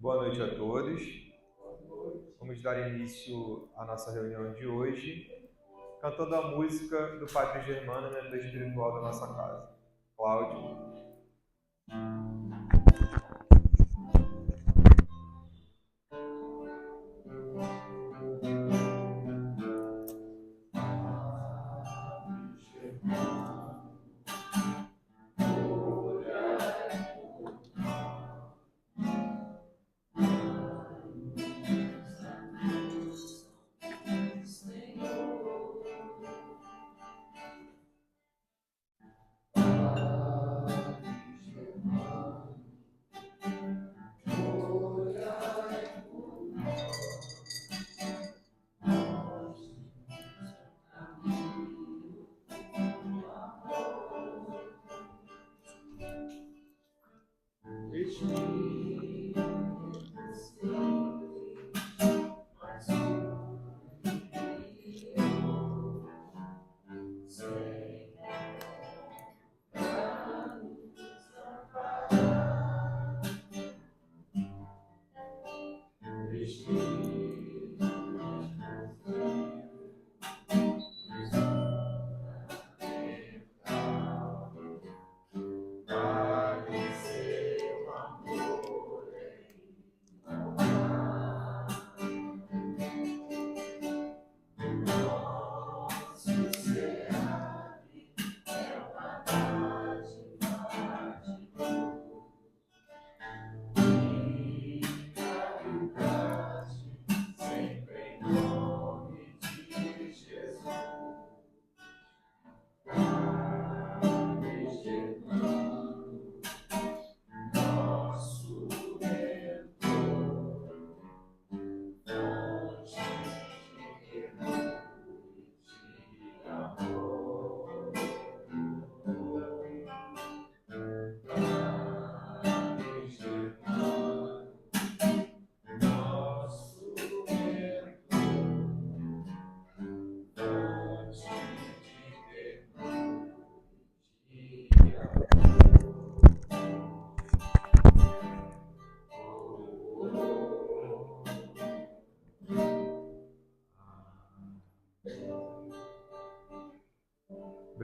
Boa noite a todos. Vamos dar início à nossa reunião de hoje, cantando a música do Padre Germano, mentor espiritual da nossa casa. Cláudio.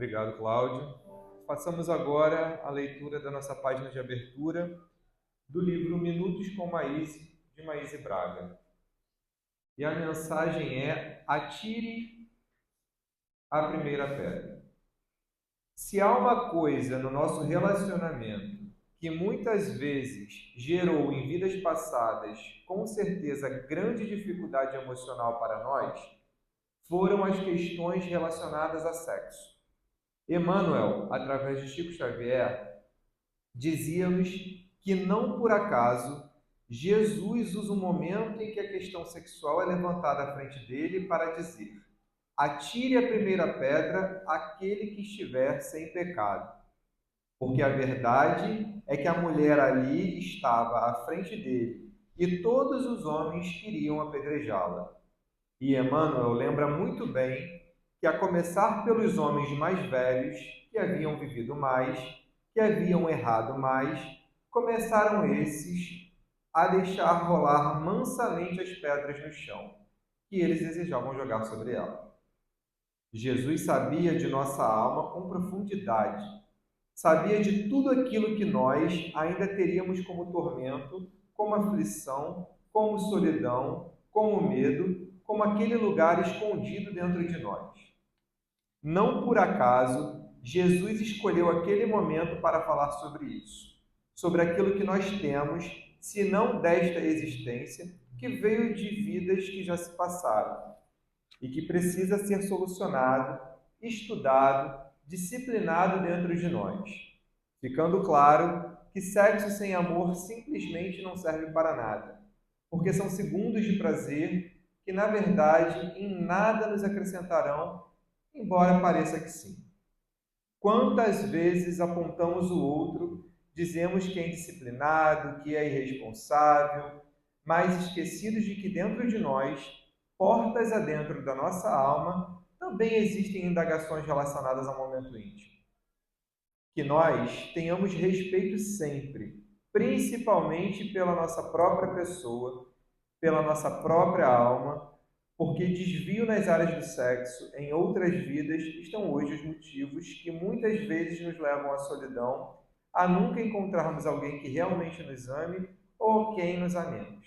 Obrigado, Cláudio. Passamos agora à leitura da nossa página de abertura do livro Minutos com Maíse, de Maíse Braga. E a mensagem é: atire a primeira pedra. Se há uma coisa no nosso relacionamento que muitas vezes gerou em vidas passadas, com certeza, grande dificuldade emocional para nós, foram as questões relacionadas a sexo. Emmanuel, através de Chico Xavier, dizia-nos que não por acaso Jesus usa o momento em que a questão sexual é levantada à frente dele para dizer: atire a primeira pedra aquele que estiver sem pecado. Porque a verdade é que a mulher ali estava à frente dele e todos os homens queriam apedrejá-la. E Emmanuel lembra muito bem que, a começar pelos homens mais velhos, que haviam vivido mais, que haviam errado mais, começaram esses a deixar rolar mansamente as pedras no chão, que eles desejavam jogar sobre ela. Jesus sabia de nossa alma com profundidade, sabia de tudo aquilo que nós ainda teríamos como tormento, como aflição, como solidão, como medo, como aquele lugar escondido dentro de nós. Não por acaso, Jesus escolheu aquele momento para falar sobre isso, sobre aquilo que nós temos, se não desta existência, que veio de vidas que já se passaram e que precisa ser solucionado, estudado, disciplinado dentro de nós, ficando claro que sexo sem amor simplesmente não serve para nada, porque são segundos de prazer que, na verdade, em nada nos acrescentarão, embora pareça que sim. Quantas vezes apontamos o outro, dizemos que é indisciplinado, que é irresponsável, mas esquecidos de que dentro de nós, portas adentro da nossa alma, também existem indagações relacionadas ao momento íntimo. Que nós tenhamos respeito sempre principalmente pela nossa própria pessoa, pela nossa própria alma, porque desvio nas áreas do sexo em outras vidas estão hoje os motivos que muitas vezes nos levam à solidão, a nunca encontrarmos alguém que realmente nos ame ou quem nos amemos.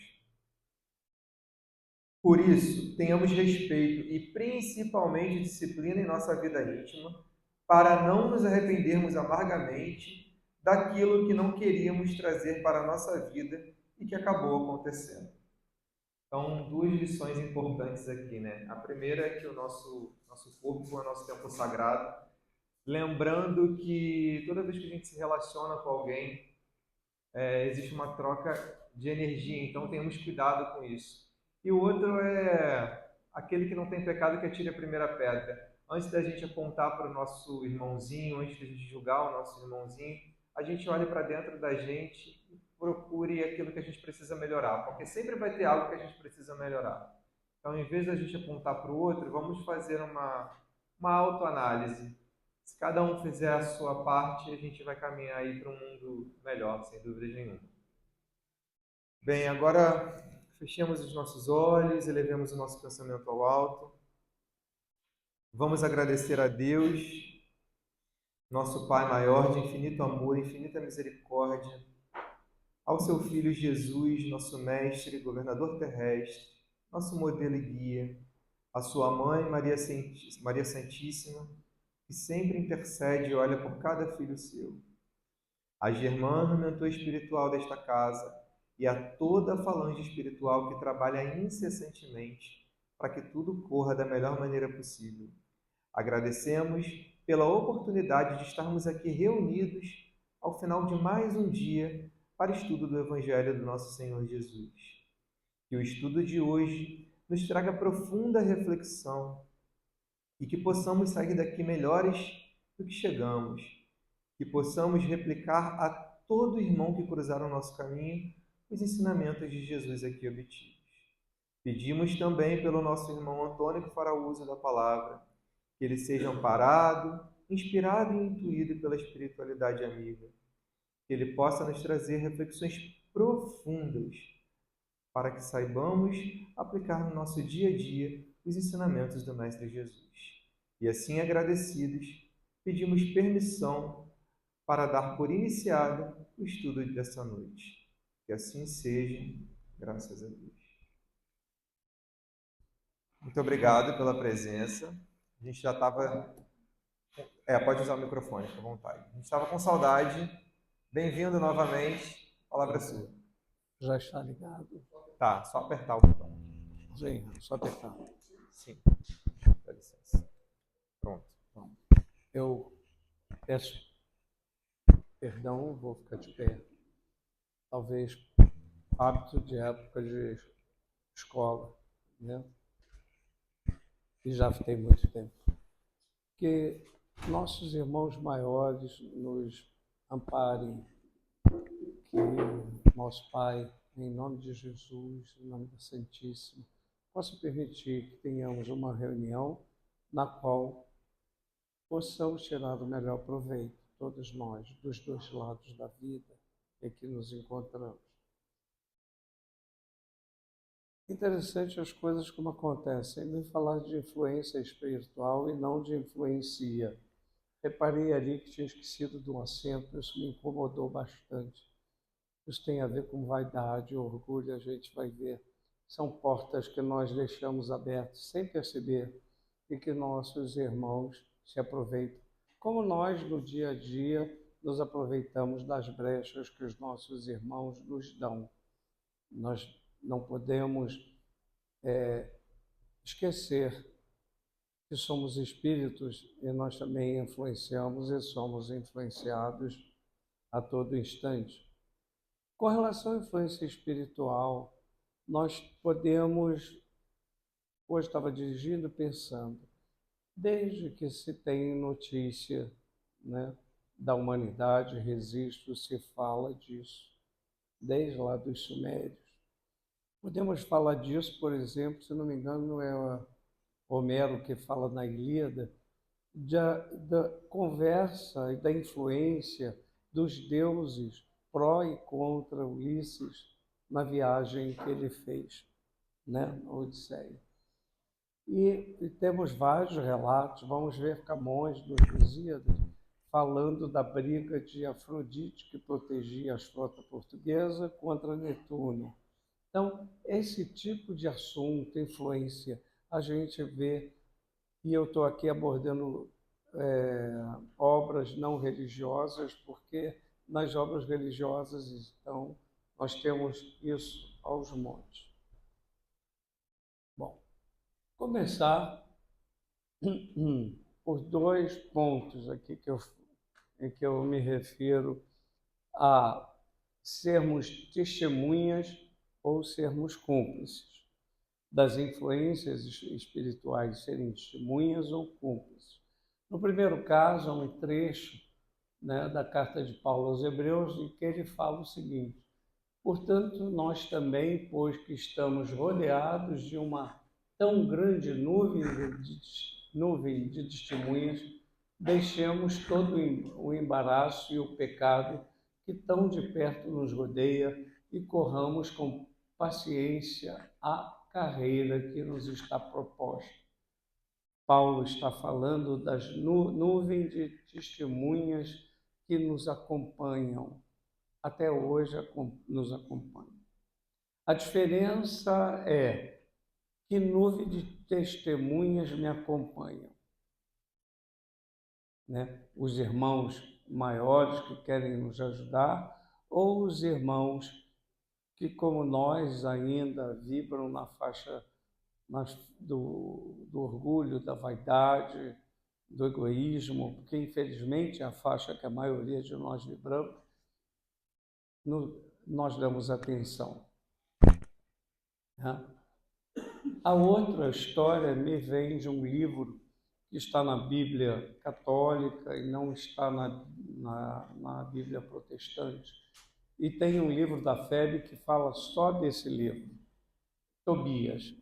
Por isso, tenhamos respeito e principalmente disciplina em nossa vida íntima, para não nos arrependermos amargamente daquilo que não queríamos trazer para a nossa vida e que acabou acontecendo. Então, duas lições importantes aqui, né? A primeira é que o nosso corpo é o nosso templo sagrado, lembrando que toda vez que a gente se relaciona com alguém, existe uma troca de energia, então tenhamos cuidado com isso. E o outro é aquele que não tem pecado que atire a primeira pedra. Antes da gente apontar para o nosso irmãozinho, antes da gente julgar o nosso irmãozinho, a gente olhe para dentro da gente e procure aquilo que a gente precisa melhorar, porque sempre vai ter algo que a gente precisa melhorar. Então, em vez da gente apontar para o outro, vamos fazer uma autoanálise. Se cada um fizer a sua parte, a gente vai caminhar aí para um mundo melhor, sem dúvida nenhuma. Bem, agora fechemos os nossos olhos, elevemos o nosso pensamento ao alto. Vamos agradecer a Deus, nosso Pai maior, de infinito amor, infinita misericórdia, ao seu Filho Jesus, nosso Mestre, governador terrestre, nosso modelo e guia, a sua mãe, Maria Santíssima, que sempre intercede e olha por cada filho seu. A Germana, mentor espiritual desta casa, e a toda a falange espiritual que trabalha incessantemente para que tudo corra da melhor maneira possível. Agradecemos pela oportunidade de estarmos aqui reunidos ao final de mais um dia para estudo do Evangelho do nosso Senhor Jesus. Que o estudo de hoje nos traga profunda reflexão e que possamos sair daqui melhores do que chegamos, que possamos replicar a todo irmão que cruzar o nosso caminho os ensinamentos de Jesus aqui obtidos. Pedimos também pelo nosso irmão Antônio que fará uso da palavra, que ele seja amparado, inspirado e intuído pela espiritualidade amiga, que ele possa nos trazer reflexões profundas para que saibamos aplicar no nosso dia a dia os ensinamentos do Mestre Jesus. E assim, agradecidos, pedimos permissão para dar por iniciado o estudo dessa noite. Que assim seja, graças a Deus. Muito obrigado pela presença. A gente já estava... pode usar o microfone, fica à vontade. A gente estava com saudade. Bem-vindo novamente. A palavra é sua. Já está ligado? Tá, só apertar o botão. Sim, só apertar. Sim. Dá licença. Pronto. Eu peço perdão, vou ficar de pé. Talvez hábito de época de escola, né? E já fiquei muito tempo. Que nossos irmãos maiores nos amparem, que nosso Pai, em nome de Jesus, em nome da Santíssima, possa permitir que tenhamos uma reunião na qual possamos tirar o melhor proveito, todos nós, dos dois lados da vida em que nos encontramos. Interessante as coisas como acontecem. Vem falar de influência espiritual e não de influencia. Reparei ali que tinha esquecido de um acento, isso me incomodou bastante. Isso tem a ver com vaidade, orgulho, a gente vai ver. São portas que nós deixamos abertas sem perceber e que nossos irmãos se aproveitam. Como nós, no dia a dia, nos aproveitamos das brechas que os nossos irmãos nos dão. Nós não podemos esquecer que somos espíritos e nós também influenciamos e somos influenciados a todo instante. Com relação à influência espiritual, nós podemos, hoje estava dirigindo pensando, desde que se tem notícia, né, da humanidade, registro, se fala disso, desde lá dos sumérios. Podemos falar disso, por exemplo, se não me engano, é Homero que fala na Ilíada, da conversa e da influência dos deuses pró e contra Ulisses na viagem que ele fez, né, na Odisseia. E temos vários relatos, vamos ver Camões nos Lusíadas, falando da briga de Afrodite, que protegia as frotas portuguesas, contra Netuno. Então, esse tipo de assunto, influência, a gente vê, e eu estou aqui abordando obras não religiosas, porque nas obras religiosas, então, nós temos isso aos montes. Bom, começar por 2 pontos aqui em que eu me refiro a sermos testemunhas ou sermos cúmplices das influências espirituais, serem testemunhas ou cúmplices. No primeiro caso, há um trecho, né, da carta de Paulo aos Hebreus, em que ele fala o seguinte: portanto, nós também, pois que estamos rodeados de uma tão grande nuvem de testemunhas, deixemos todo o embaraço e o pecado que tão de perto nos rodeia e corramos com paciência a carreira que nos está proposta. Paulo está falando das nuvens de testemunhas que nos acompanham, até hoje nos acompanham. A diferença é que nuvem de testemunhas me acompanham, né? Os irmãos maiores que querem nos ajudar ou os irmãos que, como nós, ainda vibram na faixa do orgulho, da vaidade, do egoísmo, porque infelizmente é a faixa que a maioria de nós vibramos, nós damos atenção. Né? A outra história me vem de um livro que está na Bíblia católica e não está na Bíblia protestante. E tem um livro da FEB que fala só desse livro, Tobias.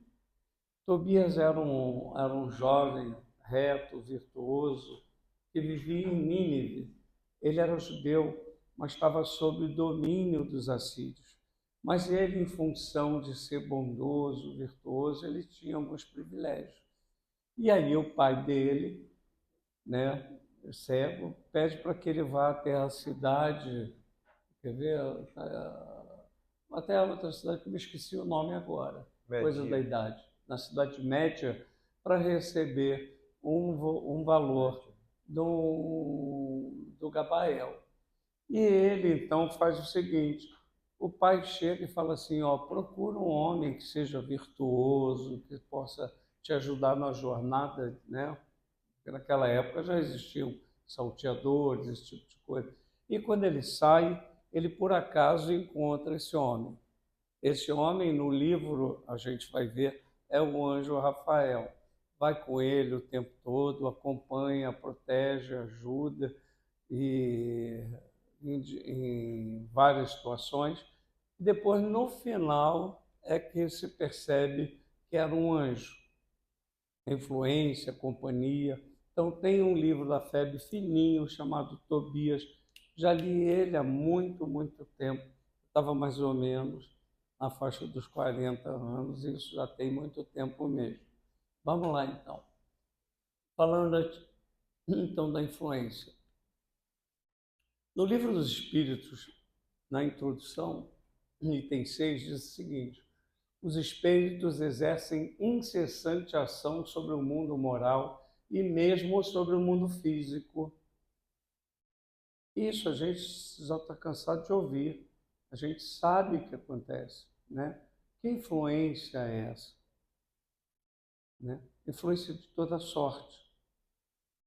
Tobias era um jovem reto, virtuoso, que vivia em Nínive. Ele era judeu, mas estava sob o domínio dos assírios. Mas ele, em função de ser bondoso, virtuoso, ele tinha alguns privilégios. E aí o pai dele, né, cego, pede para que ele vá até a cidade, quer ver? Até a outra cidade que eu me esqueci o nome agora, coisa da idade, na cidade média, para receber um valor do Gabael. E ele, então, faz o seguinte: o pai chega e fala assim, ó, procura um homem que seja virtuoso, que possa te ajudar na jornada, né? Porque naquela época já existiam salteadores, esse tipo de coisa. E quando ele sai, ele por acaso encontra esse homem. Esse homem, no livro, a gente vai ver, é o anjo Rafael. Vai com ele o tempo todo, acompanha, protege, ajuda em várias situações. Depois, no final, é que se percebe que era um anjo. Influência, companhia. Então, tem um livro da FEB fininho, chamado Tobias. Já li ele há muito, muito tempo. Estava mais ou menos na faixa dos 40 anos, e isso já tem muito tempo mesmo. Vamos lá, então. Falando, então, da influência. No Livro dos Espíritos, na introdução, item 6, diz o seguinte: os espíritos exercem incessante ação sobre o mundo moral e mesmo sobre o mundo físico. Isso a gente já está cansado de ouvir. A gente sabe o que acontece, né? Que influência é essa? Né? Influência de toda sorte.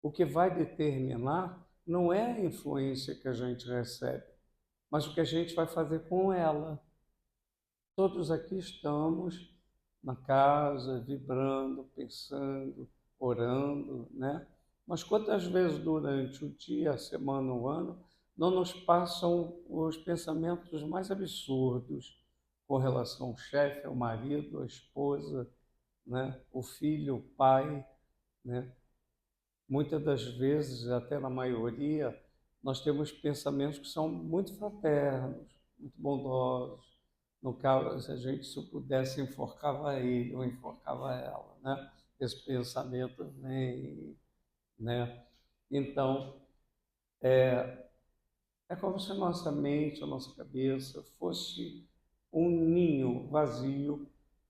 O que vai determinar não é a influência que a gente recebe, mas o que a gente vai fazer com ela. Todos aqui estamos na casa, vibrando, pensando, orando, né? Mas quantas vezes durante o dia, a semana, o ano, não nos passam os pensamentos mais absurdos com relação ao chefe, ao marido, à esposa, né? O filho, o pai, né? Muitas das vezes, até na maioria, nós temos pensamentos que são muito fraternos, muito bondosos. No caso, se a gente, se pudesse, enforcava ele ou enforcava ela, né? Esse pensamento vem, né? Então, é como se a nossa mente, a nossa cabeça fosse um ninho vazio,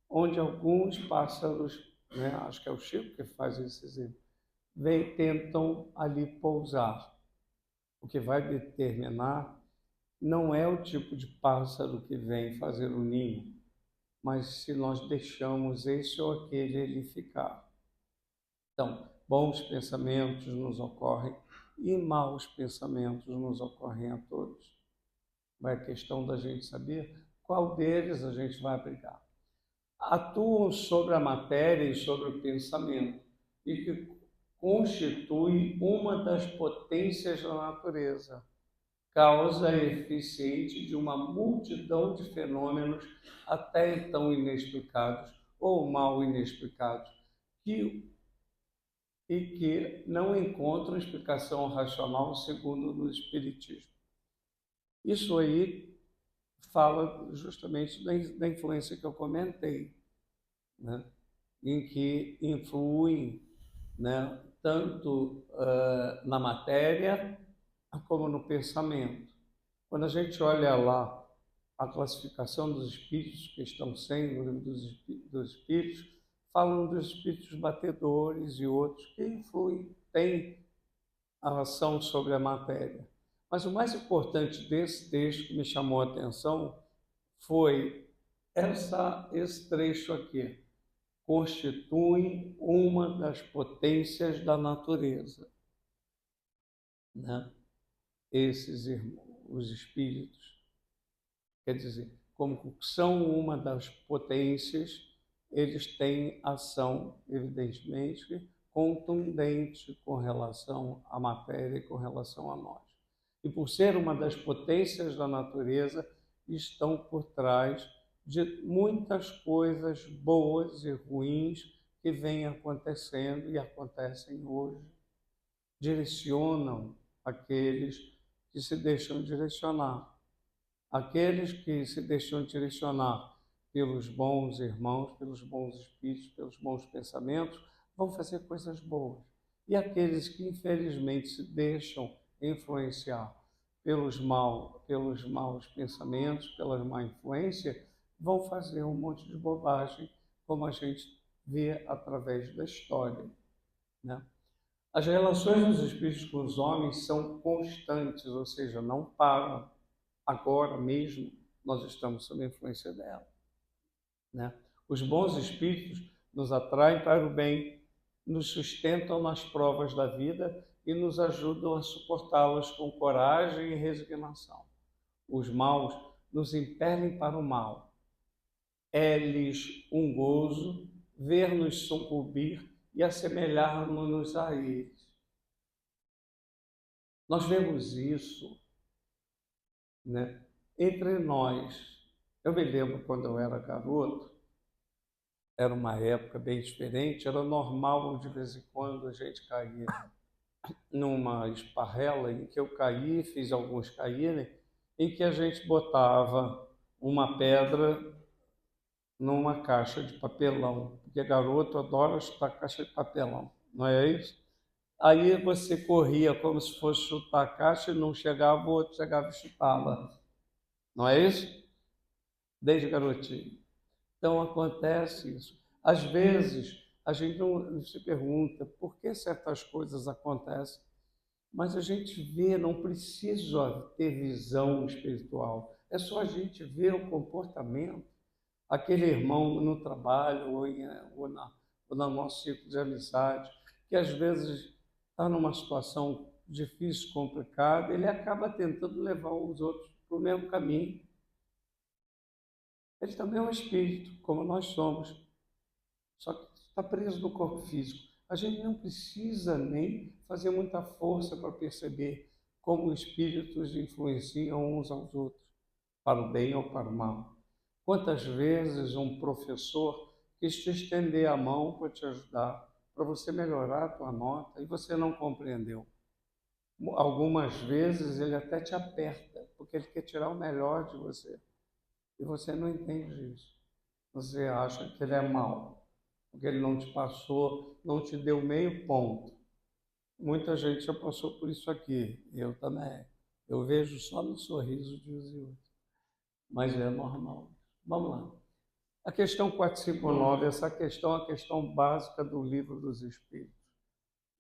onde alguns pássaros, né, acho que é o Chico que faz esse exemplo, tentam ali pousar. O que vai determinar não é o tipo de pássaro que vem fazer o ninho, mas se nós deixamos esse ou aquele ele ficar. Então, bons pensamentos nos ocorrem e maus pensamentos nos ocorrem a todos. Vai a questão da gente saber qual deles a gente vai aplicar. Atuam sobre a matéria e sobre o pensamento e que constitui uma das potências da natureza, causa eficiente de uma multidão de fenômenos até então inexplicados ou mal inexplicados, que não encontram explicação racional segundo o Espiritismo. Isso aí fala justamente da influência que eu comentei, né? Em que influem, né, tanto na matéria como no pensamento. Quando a gente olha lá a classificação dos espíritos que estão sendo no livro dos espíritos, falam dos espíritos batedores e outros que influem, têm a ação sobre a matéria. Mas o mais importante desse texto que me chamou a atenção foi esse trecho aqui. Constituem uma das potências da natureza, né? Esses irmãos, os espíritos, quer dizer, como são uma das potências, eles têm ação, evidentemente, contundente com relação à matéria e com relação a nós. E por ser uma das potências da natureza, estão por trás de muitas coisas boas e ruins que vêm acontecendo e acontecem hoje. Direcionam aqueles que se deixam direcionar. Aqueles que se deixam direcionar pelos bons irmãos, pelos bons espíritos, pelos bons pensamentos, vão fazer coisas boas. E aqueles que, infelizmente, se deixam influenciar pelos maus pensamentos, pela má influência, vão fazer um monte de bobagem, como a gente vê através da história, né? As relações dos espíritos com os homens são constantes, ou seja, não param. Agora mesmo nós estamos sob a influência dela, né? Os bons espíritos nos atraem para o bem, nos sustentam nas provas da vida e nos ajudam a suportá-las com coragem e resignação. Os maus nos impelem para o mal. É-lhes um gozo ver-nos sucumbir e assemelhar-nos a eles. Nós vemos isso, né, entre nós. Eu me lembro quando eu era garoto, era uma época bem diferente, era normal de vez em quando a gente cair numa esparrela em que eu caí, fiz alguns caírem, em que a gente botava uma pedra numa caixa de papelão, porque garoto adora chutar caixa de papelão, não é isso? Aí você corria como se fosse chutar a caixa e não chegava, o outro chegava e chutava, não é isso? Desde garotinho. Então acontece isso. Às vezes a gente não se pergunta por que certas coisas acontecem, mas a gente vê, não precisa ter visão espiritual, é só a gente ver o comportamento. Aquele irmão no trabalho ou no nosso ciclo de amizade, que às vezes está numa situação difícil, complicada, ele acaba tentando levar os outros para o mesmo caminho. Ele também é um espírito, como nós somos, só que está preso no corpo físico. A gente não precisa nem fazer muita força para perceber como os espíritos influenciam uns aos outros, para o bem ou para o mal. Quantas vezes um professor quis te estender a mão para te ajudar, para você melhorar a tua nota, e você não compreendeu. Algumas vezes ele até te aperta, porque ele quer tirar o melhor de você. E você não entende isso. Você acha que ele é mau, porque ele não te passou, não te deu meio ponto. Muita gente já passou por isso aqui, eu também. Eu vejo só no sorriso de uns e outros, mas é normal. Vamos lá. A questão 459, essa questão é a questão básica do Livro dos Espíritos.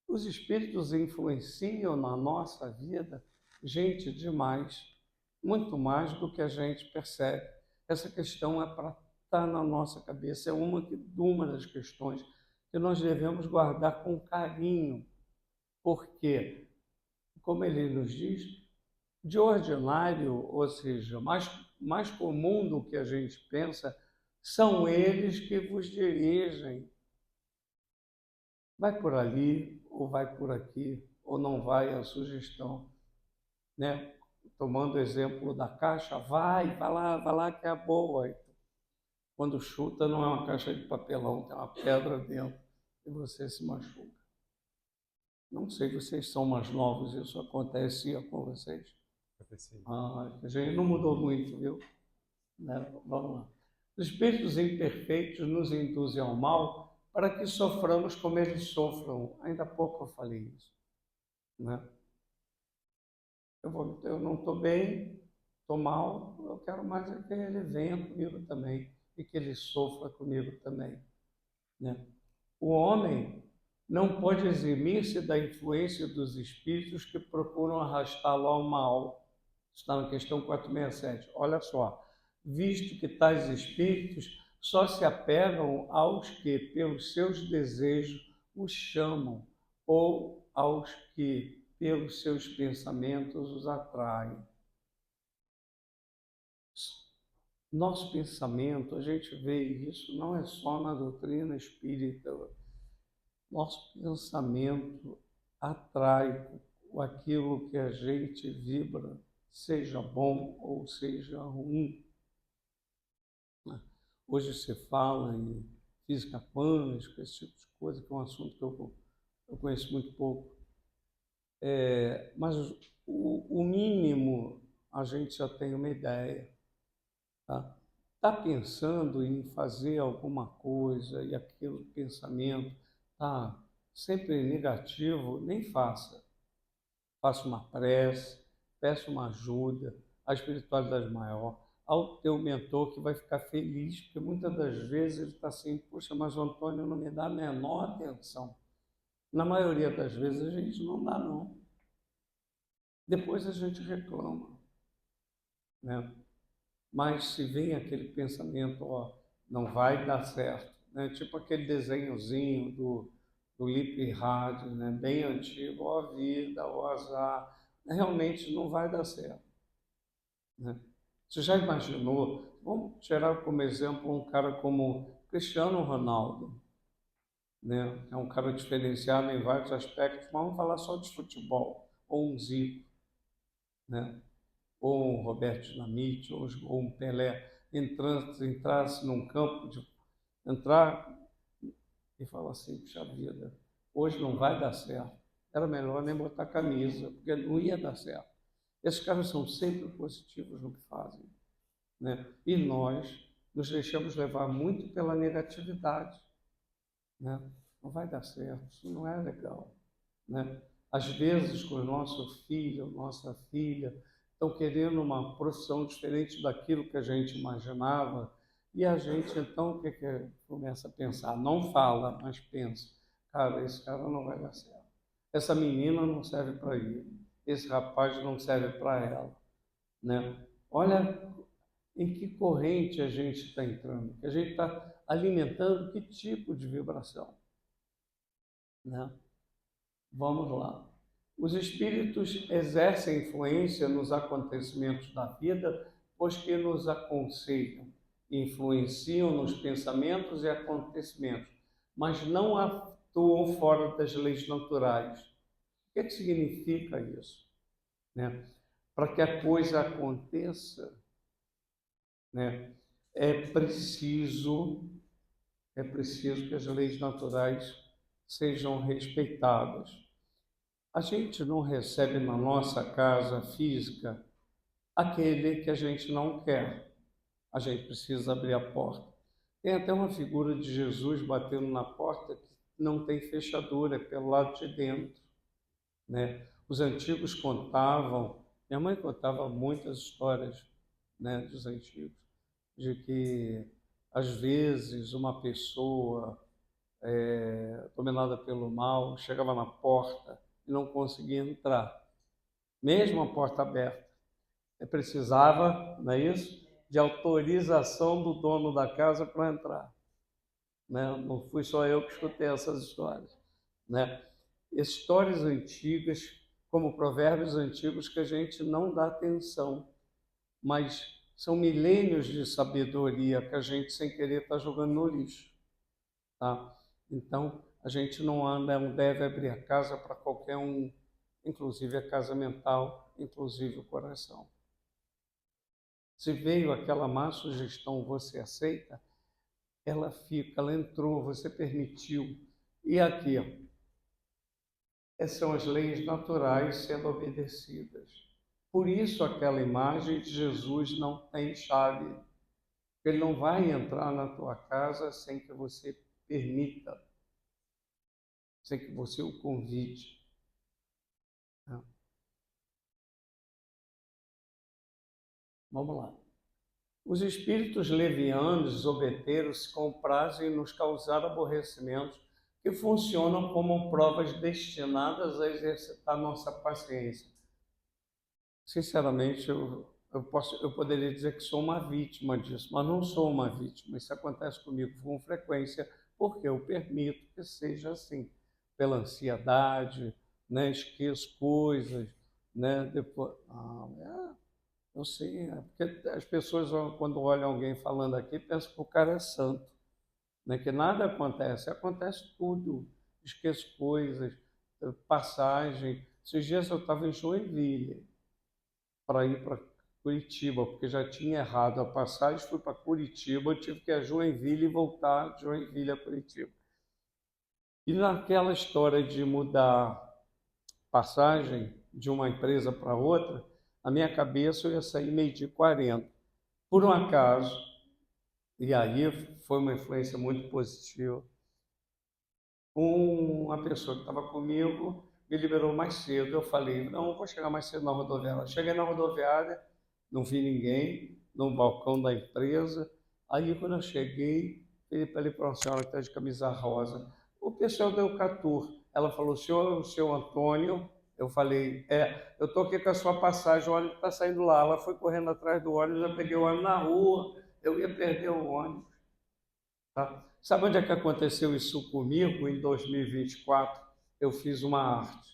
Os espíritos influenciam na nossa vida, gente, demais, muito mais do que a gente percebe. Essa questão é para estar na nossa cabeça, é uma das questões que nós devemos guardar com carinho, porque, como ele nos diz, de ordinário, ou seja, mais comum do que a gente pensa, são eles que vos dirigem. Vai por ali, ou vai por aqui, ou não vai, é a sugestão. Né? Tomando o exemplo da caixa, vai lá que é a boa. Quando chuta, não é uma caixa de papelão, tem uma pedra dentro e você se machuca. Não sei, vocês são mais novos, isso acontecia com vocês? A gente não mudou muito, viu? Né? Vamos lá. Os espíritos imperfeitos nos induzem ao mal para que soframos como eles sofram. Ainda há pouco eu falei isso. Né? Eu não estou bem, estou mal, eu quero mais é que ele venha comigo também e que ele sofra comigo também. Né? O homem não pode eximir-se da influência dos espíritos que procuram arrastá-lo ao mal. Está na questão 467. Olha só, visto que tais espíritos só se apegam aos que, pelos seus desejos, os chamam, ou aos que, pelos seus pensamentos, os atraem. Nosso pensamento, a gente vê isso, não é só na doutrina espírita. Nosso pensamento atrai aquilo que a gente vibra, seja bom ou seja ruim. Hoje se fala em física quântica, esse tipo de coisa, que é um assunto que eu conheço muito pouco. Mas o mínimo a gente já tem uma ideia. Tá pensando em fazer alguma coisa e aquele pensamento está sempre negativo, nem faça. Faça uma prece, peça uma ajuda, a espiritualidade maior, ao teu mentor que vai ficar feliz, porque muitas das vezes ele está assim, puxa, mas o Antônio não me dá a menor atenção. Na maioria das vezes a gente não dá, não. Depois a gente reclama, né? Mas se vem aquele pensamento, ó, não vai dar certo, né? Tipo aquele desenhozinho do Lippe Rádio, né? Bem antigo, ó a vida, ó azar, realmente não vai dar certo, né? Você já imaginou? Vamos tirar como exemplo um cara como Cristiano Ronaldo, né? É um cara diferenciado em vários aspectos, mas vamos falar só de futebol, ou um Zico, né? Ou um Roberto Dinamite, ou um Pelé, entrasse num campo, entrar e falar assim, puxa vida, hoje não vai dar certo. Era melhor nem botar camisa, porque não ia dar certo. Esses caras são sempre positivos no que fazem, né? E nós nos deixamos levar muito pela negatividade, né? Não vai dar certo, isso não é legal, né? Às vezes, com o nosso filho, nossa filha, estão querendo uma profissão diferente daquilo que a gente imaginava, e a gente, então, o que começa a pensar? Não fala, mas pensa. Cara, esse cara não vai dar certo. Essa menina não serve para ele. Esse rapaz não serve para ela, né? Olha em que corrente a gente está entrando, que a gente está alimentando que tipo de vibração, né? Vamos lá. Os espíritos exercem influência nos acontecimentos da vida, pois que nos aconselham, influenciam nos pensamentos e acontecimentos, mas não atuam fora das leis naturais. O que significa isso? Né? Para que a coisa aconteça, né, é preciso que as leis naturais sejam respeitadas. A gente não recebe na nossa casa física aquele que a gente não quer. A gente precisa abrir a porta. Tem até uma figura de Jesus batendo na porta que não tem fechadura, é pelo lado de dentro, né? Os antigos contavam, minha mãe contava muitas histórias, né, dos antigos, de que às vezes uma pessoa dominada pelo mal chegava na porta e não conseguia entrar, mesmo a porta aberta. Precisava, não é isso? De autorização do dono da casa para entrar, né? Não fui só eu que escutei essas histórias, né? Histórias antigas, como provérbios antigos que a gente não dá atenção, mas são milênios de sabedoria que a gente sem querer está jogando no lixo, tá? Então a gente não deve abrir a casa para qualquer um, inclusive a casa mental, inclusive o coração. Se veio aquela má sugestão, você aceita, ela fica, ela entrou, você permitiu. E aqui, ó, essas são as leis naturais sendo obedecidas. Por isso aquela imagem de Jesus não tem chave. Ele não vai entrar na tua casa sem que você permita, sem que você o convide. Vamos lá. Os espíritos levianos, desobedeceram, se comprazem em nos causar aborrecimentos que funcionam como provas destinadas a exercitar nossa paciência. Sinceramente, eu poderia dizer que sou uma vítima disso, mas não sou uma vítima. Isso acontece comigo com frequência, porque eu permito que seja assim, pela ansiedade, né? Esqueço coisas, né? Depois, eu sei, porque as pessoas, quando olham alguém falando aqui, pensam que o cara é santo, né? Que nada acontece. Acontece tudo. Esqueço coisas, passagem. Esses dias eu estava em Joinville para ir para Curitiba, porque já tinha errado a passagem, fui para Curitiba, eu tive que ir a Joinville e voltar de Joinville a Curitiba. E naquela história de mudar passagem de uma empresa para outra, a minha cabeça eu ia sair 12h40. Por um acaso, e aí foi uma influência muito positiva, uma pessoa que estava comigo me liberou mais cedo. Eu falei, não, vou chegar mais cedo na rodoviária. Cheguei na rodoviária, não vi ninguém, no balcão da empresa. Aí, quando eu cheguei, ele falei para uma senhora que está de camisa rosa, o pessoal deu Catur. Ela falou, o senhor Antônio? Eu falei, eu estou aqui com a sua passagem, o ônibus está saindo lá. Ela foi correndo atrás do ônibus, eu peguei o ônibus na rua, eu ia perder o ônibus. Tá? Sabe onde é que aconteceu isso comigo? Em 2024, eu fiz uma arte.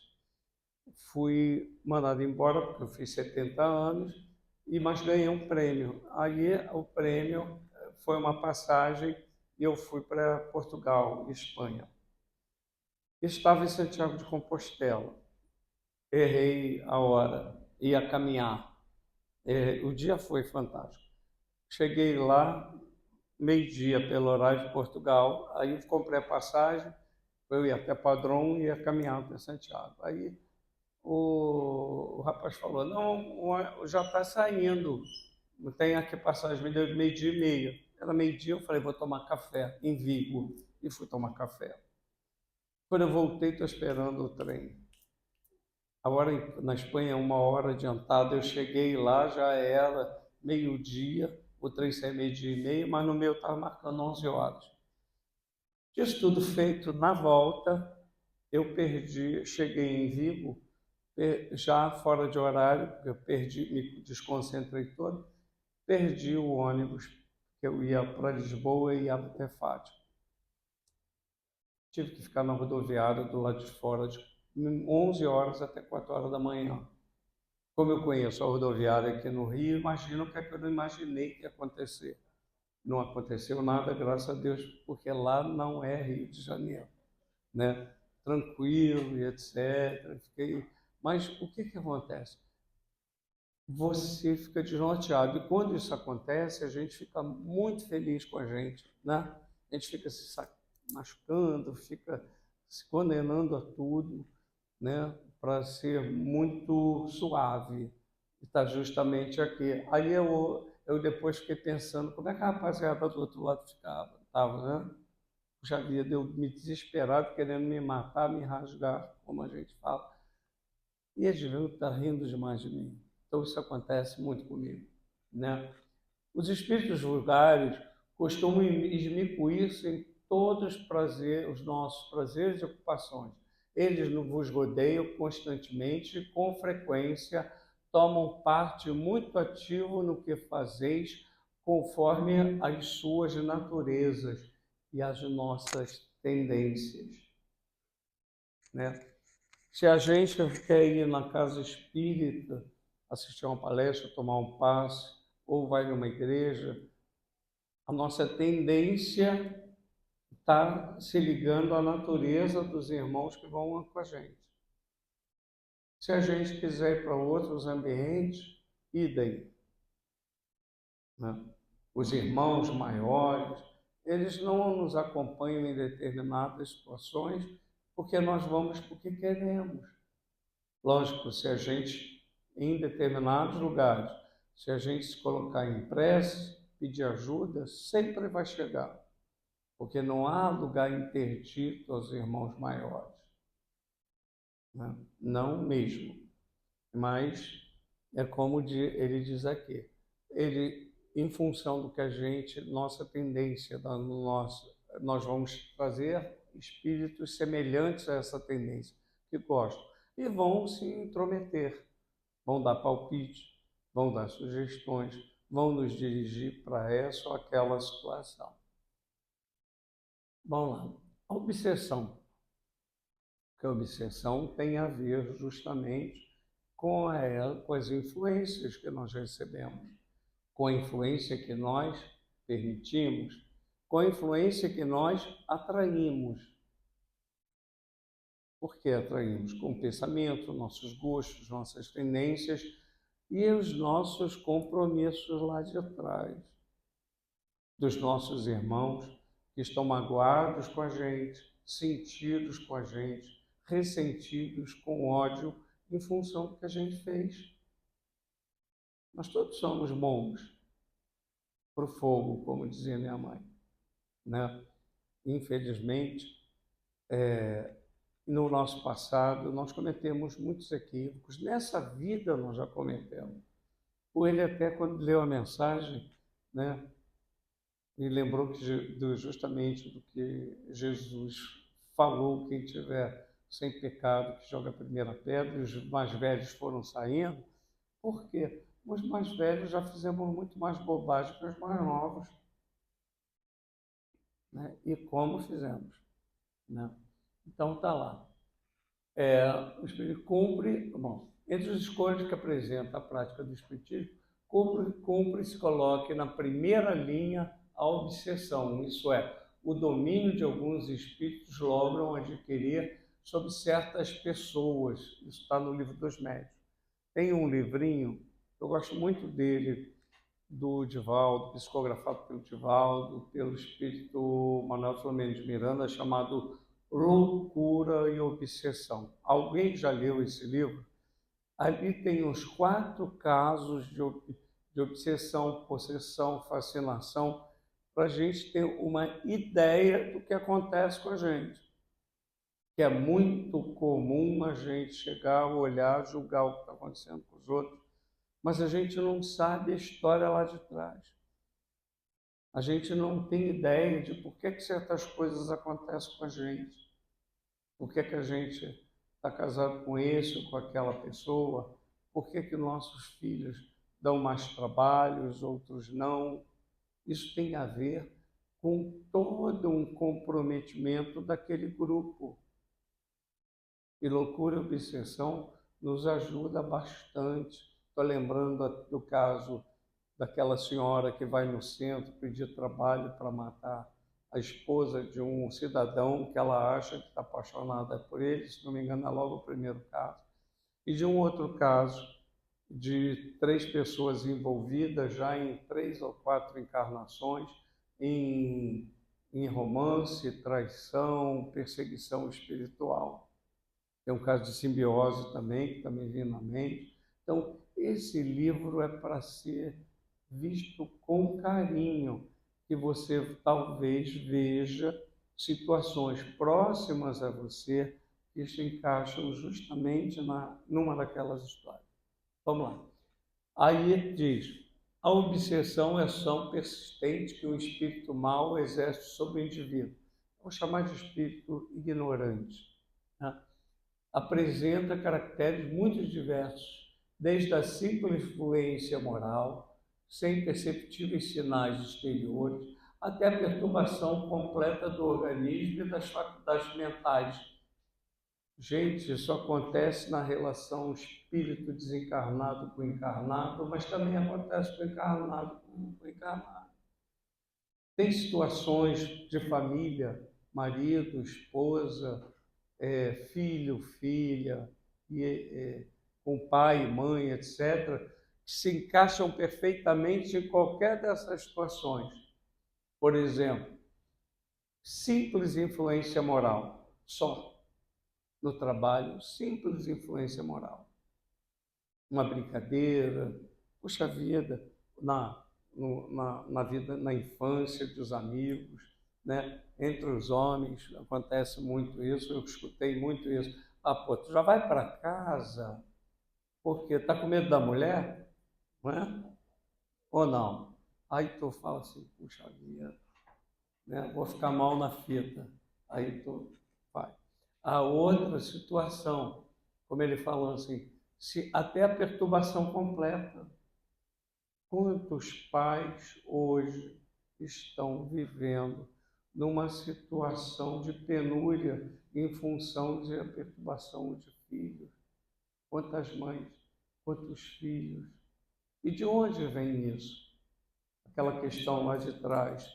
Fui mandado embora porque eu fiz 70 anos, mas ganhei um prêmio. Aí o prêmio foi uma passagem e eu fui para Portugal, Espanha. Estava em Santiago de Compostela. Errei a hora, ia caminhar. O dia foi fantástico. Cheguei lá, meio-dia pelo horário de Portugal, aí comprei a passagem, eu ia até Padrão e ia caminhar até Santiago. Aí o rapaz falou, não, já está saindo, não tem aqui passagem, me deu de meio-dia e meia. Era meio-dia, eu falei, vou tomar café em Vigo, e fui tomar café. Quando eu voltei, estou esperando o trem. Agora, na Espanha, 1 hora adiantada, eu cheguei lá, já era meio-dia, o trem saiu meio-dia e meia, mas no meu estava marcando 11 horas. Isso tudo feito na volta, eu perdi, cheguei em Vigo, já fora de horário, eu perdi, me desconcentrei todo, perdi o ônibus, que eu ia para Lisboa e ia até Fátima. Tive que ficar na rodoviária do lado de fora de 11 horas até 4 horas da manhã. Como eu conheço a rodoviária aqui no Rio, imagino o que é que eu não imaginei que ia acontecer. Não aconteceu nada, graças a Deus, porque lá não é Rio de Janeiro, né? Tranquilo e etc. Mas o que acontece? Você fica desnorteado. E quando isso acontece, a gente fica muito feliz com a gente, né? A gente fica se machucando, fica se condenando a tudo, né? para ser muito suave. Está justamente aqui. Aí eu depois fiquei pensando como é que a rapaziada do outro lado estava, né? Puxa vida, eu me desesperado, querendo me matar, me rasgar, como a gente fala. E eles deviam estar rindo demais de mim. Então isso acontece muito comigo, né? Os espíritos vulgares costumam esmicuir-se em todos os nossos prazeres e ocupações. Eles vos rodeiam constantemente, com frequência, tomam parte muito ativa no que fazeis, conforme as suas naturezas e as nossas tendências, né? Se a gente quer ir na casa espírita, assistir a uma palestra, tomar um passe, ou vai numa igreja, a nossa tendência está se ligando à natureza dos irmãos que vão com a gente. Se a gente quiser ir para outros ambientes, idem, né? Os irmãos maiores, eles não nos acompanham em determinadas situações porque nós vamos porque queremos. Lógico, se a gente, em determinados lugares, se a gente se colocar em prece, pedir ajuda, sempre vai chegar, porque não há lugar interdito aos irmãos maiores, né? Não mesmo. Mas é como ele diz aqui, ele, em função do que a gente, nossa tendência, nós vamos trazer espíritos semelhantes a essa tendência, que gostam, e vão se intrometer, vão dar palpite, vão dar sugestões, vão nos dirigir para essa ou aquela situação. Vamos lá. A obsessão. Que a obsessão tem a ver justamente com as influências que nós recebemos, com a influência que nós permitimos, com a influência que nós atraímos. Por que atraímos? Com o pensamento, nossos gostos, nossas tendências e os nossos compromissos lá de trás, dos nossos irmãos que estão magoados com a gente, sentidos com a gente, ressentidos com ódio em função do que a gente fez. Nós todos somos bons para o fogo, como dizia minha mãe, né? Infelizmente, no nosso passado, nós cometemos muitos equívocos. Nessa vida, nós já cometemos. Ou ele até, quando leu a mensagem, né, e lembrou justamente do que Jesus falou: quem tiver sem pecado, que joga a primeira pedra, e os mais velhos foram saindo. Por quê? Os mais velhos já fizemos muito mais bobagem que os mais novos, né? E como fizemos, né? Então está lá. O Espírito cumpre, bom, entre as escolhas que apresenta a prática do Espiritismo, cumpre se coloque na primeira linha a obsessão, isso é, o domínio de alguns espíritos logram adquirir sobre certas pessoas. Isso está no Livro dos Médiuns. Tem um livrinho, eu gosto muito dele, do Divaldo, psicografado pelo Divaldo, pelo espírito Manuel Filomeno de Miranda, chamado Loucura e Obsessão. Alguém já leu esse livro? Ali tem os 4 casos de obsessão, possessão, fascinação, para a gente ter uma ideia do que acontece com a gente. Que é muito comum a gente chegar, olhar, julgar o que está acontecendo com os outros, mas a gente não sabe a história lá de trás. A gente não tem ideia de por que certas coisas acontecem com a gente. Por que a gente está casado com esse ou com aquela pessoa? Por que nossos filhos dão mais trabalho, os outros não? Isso tem a ver com todo um comprometimento daquele grupo. E loucura e obsessão nos ajuda bastante. Estou lembrando do caso daquela senhora que vai no centro pedir trabalho para matar a esposa de um cidadão que ela acha que está apaixonada por ele, se não me engano é logo o primeiro caso. E de um outro caso de 3 pessoas envolvidas já em 3 ou 4 encarnações em romance, traição, perseguição espiritual. Tem um caso de simbiose também, que também vem na mente. Então, esse livro é para ser visto com carinho, que você talvez veja situações próximas a você que se encaixam justamente numa daquelas histórias. Vamos lá. Aí diz: a obsessão é ação persistente que o espírito mau exerce sobre o indivíduo. Vou chamar de espírito ignorante, né? Apresenta caracteres muito diversos, desde a simples influência moral, sem perceptíveis sinais exteriores, até a perturbação completa do organismo e das faculdades mentais. Gente, isso acontece na relação espírito desencarnado com encarnado, mas também acontece com encarnado com encarnado. Tem situações de família, marido, esposa, filho, filha, com pai, mãe, etc., que se encaixam perfeitamente em qualquer dessas situações. Por exemplo, simples influência moral, só no trabalho, simples influência moral. Uma brincadeira, puxa vida, na vida, na infância dos amigos, né? Entre os homens, acontece muito isso, eu escutei muito isso. Ah, pô, tu já vai para casa porque tá com medo da mulher, não é? Ou não? Aí tu fala assim, puxa vida, né? Vou ficar mal na fita. Aí tu vai. A outra situação, como ele falou assim, até a perturbação completa. Quantos pais hoje estão vivendo numa situação de penúria em função de perturbação de filhos? Quantas mães, quantos filhos? E de onde vem isso? Aquela questão lá de trás.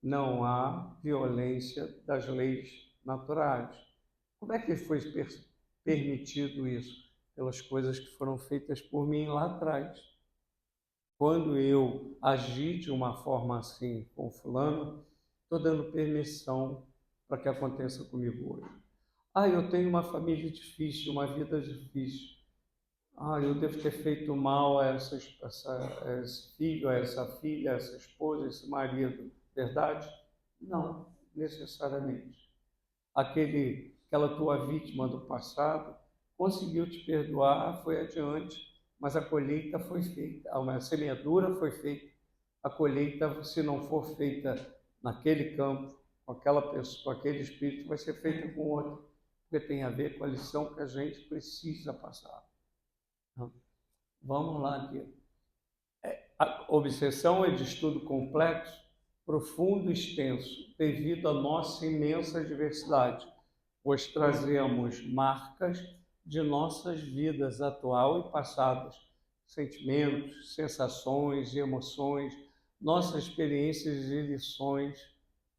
Não há violência das leis naturais. Como é que foi permitido isso? Pelas coisas que foram feitas por mim lá atrás. Quando eu agi de uma forma assim com fulano, estou dando permissão para que aconteça comigo hoje. Ah, eu tenho uma família difícil, uma vida difícil. Ah, eu devo ter feito mal a esse filho, a essa filha, a essa esposa, a esse marido. Verdade? Não, necessariamente. Aquela tua vítima do passado conseguiu te perdoar, foi adiante, mas a colheita foi feita, a semeadura foi feita. A colheita, se não for feita naquele campo, com aquela pessoa, com aquele espírito, vai ser feita com outro, porque tem a ver com a lição que a gente precisa passar. Então, vamos lá aqui. A obsessão é de estudo complexo, profundo e extenso, devido à nossa imensa diversidade, pois trazemos marcas de nossas vidas atual e passadas, sentimentos, sensações e emoções, nossas experiências e lições,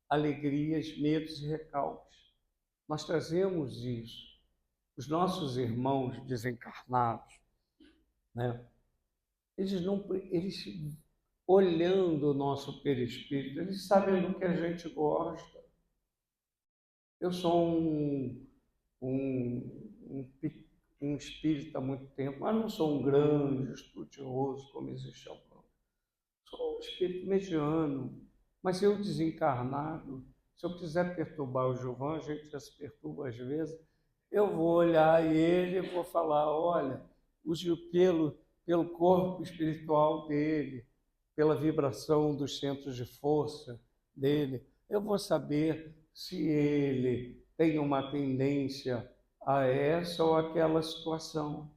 alegrias, medos e recalques. Nós trazemos isso. Os nossos irmãos desencarnados, né? Eles olhando o nosso perispírito, eles sabem do que a gente gosta. Eu sou um, um espírita há muito tempo, mas não sou um grande estudioso, como existe algum. Sou um espírito mediano, mas eu desencarnado, se eu quiser perturbar o Giovan, a gente já se perturba às vezes, eu vou olhar ele e vou falar, olha, pelo corpo espiritual dele, pela vibração dos centros de força dele, eu vou saber se ele tem uma tendência a essa ou aquela situação,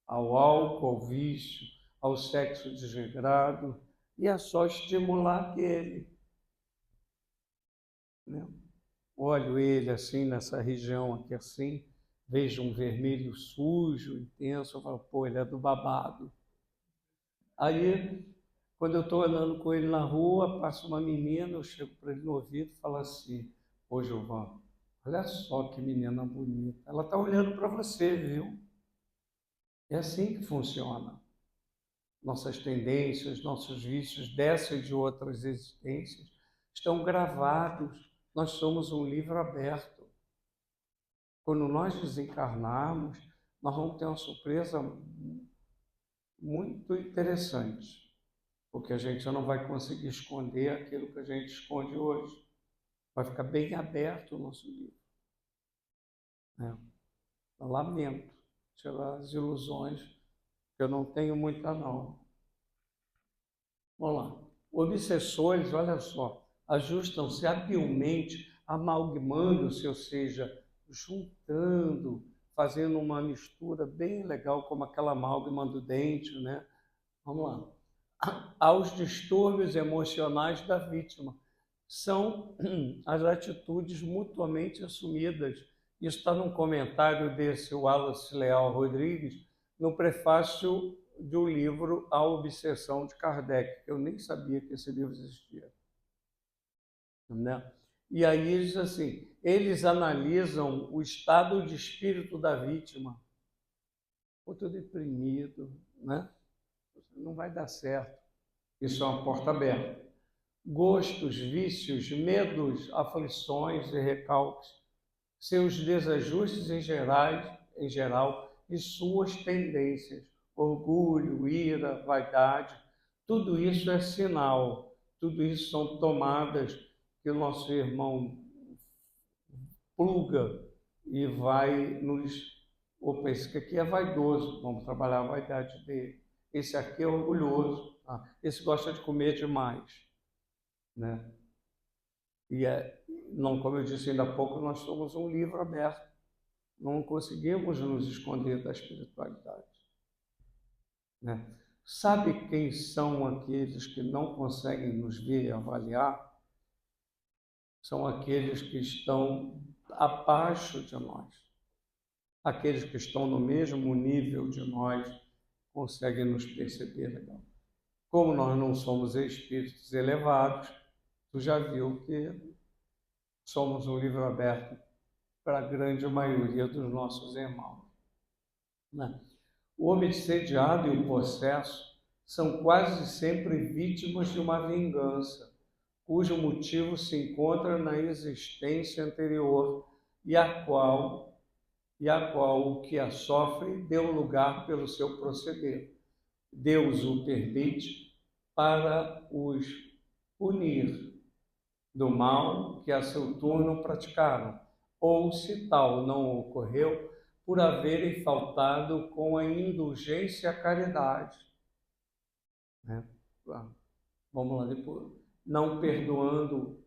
ao álcool, ao vício, ao sexo desregrado, e é só estimular aquele, né? Olho ele assim, nessa região aqui assim, vejo um vermelho sujo, intenso, eu falo, pô, ele é do babado. Aí, quando eu estou andando com ele na rua, passa uma menina, eu chego para ele no ouvido e falo assim, ô Giovan, olha só que menina bonita, ela está olhando para você, viu? É assim que funciona. Nossas tendências, nossos vícios dessa e de outras existências estão gravados. Nós somos um livro aberto. quando nós desencarnarmos, nós vamos ter uma surpresa muito interessante, porque a gente não vai conseguir esconder aquilo que a gente esconde hoje. Vai ficar bem aberto o nosso livro. Eu lamento tirar as ilusões, que eu não tenho muita não. Vamos lá. Obsessores, olha só, ajustam-se habilmente, amalgamando-se, ou seja, juntando, fazendo uma mistura bem legal, como aquela amálgama do dente, né? Vamos lá. Aos distúrbios emocionais da vítima. São as atitudes mutuamente assumidas. Isso está num comentário desse Wallace Leal Rodrigues, no prefácio do livro A Obsessão de Kardec. Eu nem sabia que esse livro existia. Né? E aí diz assim, eles analisam o estado de espírito da vítima. Estou deprimido, né? Não vai dar certo. Isso é uma porta aberta. Gostos, vícios, medos, aflições e recalques, seus desajustes em geral, e suas tendências, orgulho, ira, vaidade, tudo isso é sinal, tudo isso são tomadas que o nosso irmão pluga e vai nos... Opa, esse aqui é vaidoso, vamos trabalhar a vaidade dele. Esse aqui é orgulhoso, esse gosta de comer demais, né? E não, como eu disse ainda há pouco, nós somos um livro aberto. Não conseguimos nos esconder da espiritualidade, né? Sabe quem são aqueles que não conseguem nos ver e avaliar? São aqueles que estão abaixo de nós. Aqueles que estão no mesmo nível de nós conseguem nos perceber legal. Como nós não somos espíritos elevados, tu já viu que somos um livro aberto para a grande maioria dos nossos irmãos, né? O obsediado e o possesso são quase sempre vítimas de uma vingança, cujo motivo se encontra na existência anterior e a qual o que a sofre deu lugar pelo seu proceder. Deus o permite para os punir do mal que a seu turno praticaram, ou, se tal não ocorreu, por haverem faltado com a indulgência e a caridade. Né? Vamos lá depois. Não perdoando,